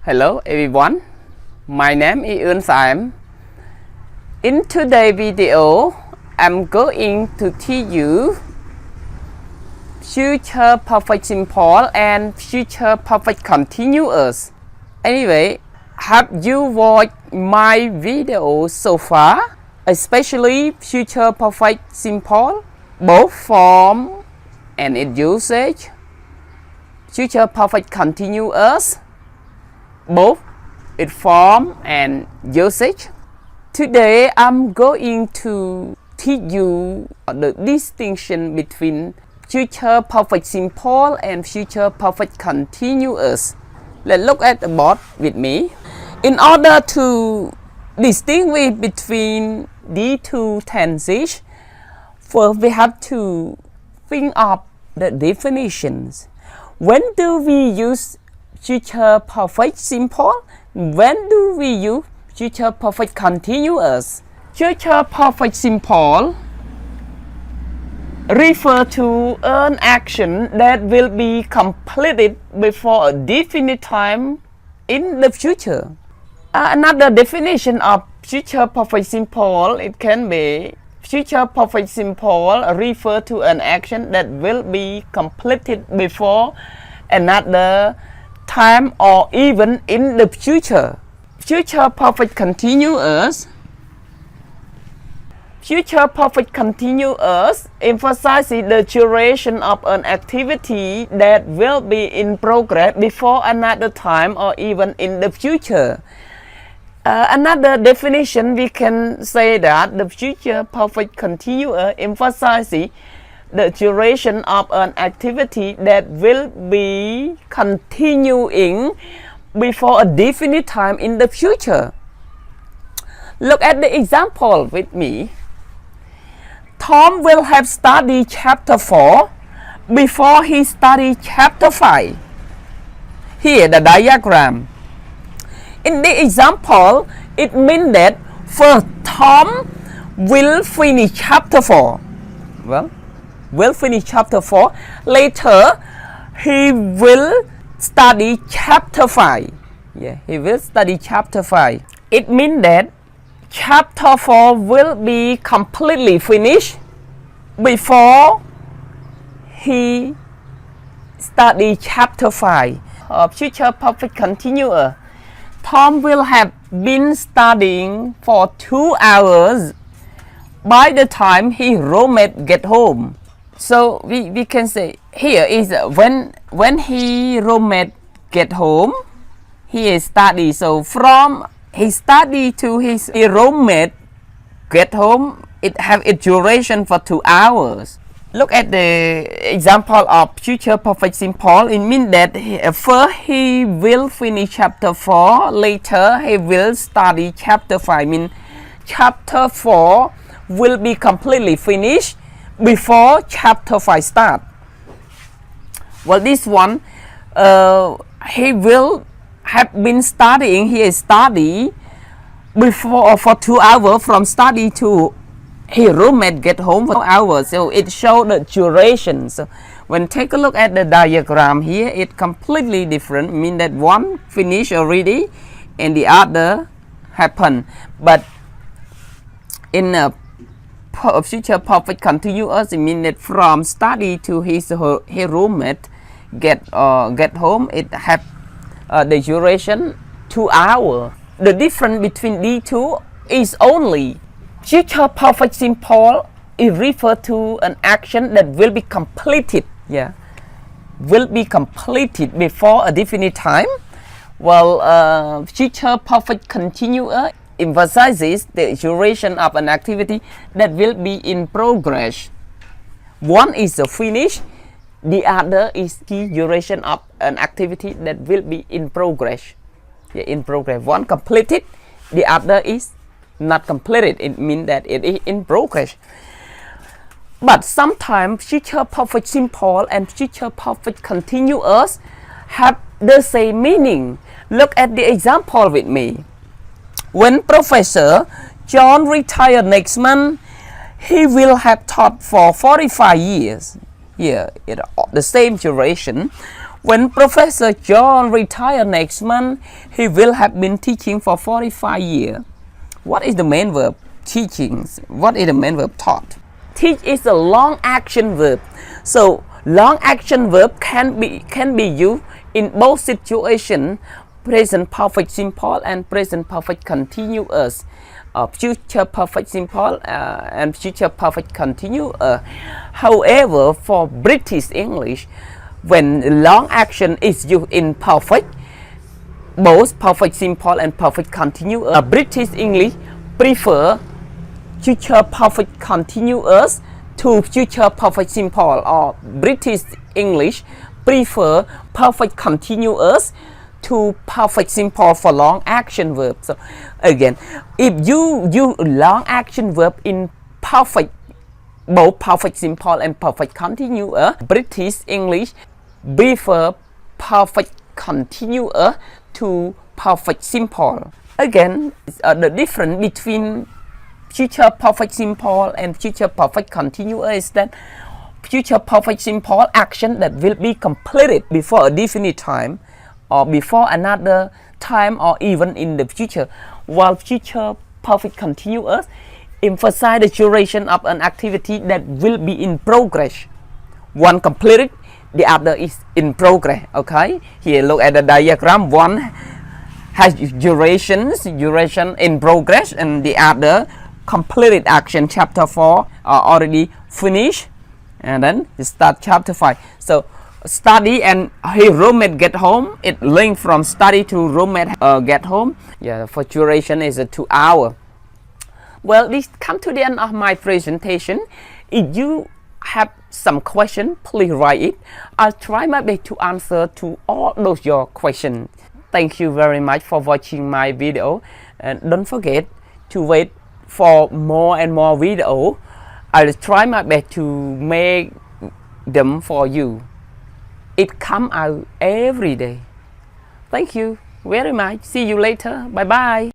Hello everyone, my name is Eun Sam. In today's video, I'm going to teach you future perfect simple and future perfect continuous. Anyway, have you watched my video so far? Especially future perfect simple, both form and its usage, future perfect continuous, both its form and usage. Today I'm going to teach you the distinction between future perfect simple and future perfect continuous. Let's look at the board with me. In order to distinguish between these two tenses, first we have to think of the definitions. When do we use future perfect simple? When do we use future perfect continuous? Future perfect simple refer to an action that will be completed before a definite time in the future. Another definition of future perfect simple, it can be future perfect simple refer to an action that will be completed before another time or even in the future. Future perfect continuous. Future perfect continuous emphasizes the duration of an activity that will be in progress before another time or even in the future. Another definition, we can say that the future perfect continuous emphasizes the duration of an activity that will be continuing before a definite time in the future. Look at the example with me. Tom will have studied chapter 4 before he studied chapter 5. Here the diagram. In the example, it means that first Tom will finish chapter 4. Will finish chapter 4. Later, he will study chapter 5. He will study chapter 5. It means that chapter 4 will be completely finished before he study chapter 5. Future perfect continuous. Tom will have been studying for 2 hours by the time his roommate get home. So we can say here is when his roommate get home, he is study. So from his study to his roommate get home, it have a duration for 2 hours. Look at the example of future perfect simple. It means that first he will finish chapter 4, later he will study chapter 5. Mean chapter 4 will be completely finished before chapter 5 start. Well, this one he will have been studying. He is study before for 2 hours from study to his roommate get home for 2 hours. So it shows the duration. So when take a look at the diagram here, it completely different. Mean that one finish already and the other happen. But in a future perfect continuous, it means that from study to his roommate get home, it have the duration 2 hours. The difference between these two is only future perfect simple is refer to an action that will be completed. Will be completed before a definite time. Well, future perfect continuous emphasizes the duration of an activity that will be in progress. One is a finish, the other is the duration of an activity that will be in progress. In progress. One completed, the other is not completed. It means that it is in progress. But sometimes future perfect simple and future perfect continuous have the same meaning. Look at the example with me. When Professor John retires next month, he will have taught for 45 years. Here, the same duration. When Professor John retires next month, he will have been teaching for 45 years. What is the main verb? Teachings. What is the main verb? Taught. Teach is a long action verb. So long action verb can be used in both situations, present perfect simple and present perfect continuous. Future perfect simple and future perfect continuous. However, for British English, when long action is used in perfect, both perfect simple and perfect continuous, British English prefer future perfect continuous to future perfect simple, or British English prefer perfect continuous to perfect simple for long action verb. So again, if you use long action verb in perfect, both perfect simple and perfect continuous, British English prefer perfect continuous to perfect simple. Again, the difference between future perfect simple and future perfect continuous is that future perfect simple action that will be completed before a definite time or before another time or even in the future, while future perfect continuous emphasize the duration of an activity that will be in progress. One completed, the other is in progress. Okay, here look at the diagram. One has duration in progress, and the other completed action. Chapter 4 are already finished, and then you start chapter 5. So study and his roommate get home, it linked from study to roommate get home. Yeah, for duration is 2 hours. Well, this come to the end of my presentation. If you have some question, please write it. I'll try my best to answer to all those your questions. Thank you very much for watching my video, and don't forget to wait for more and more video. I'll try my best to make them for you. It come out every day. Thank you very much. See you later. Bye bye.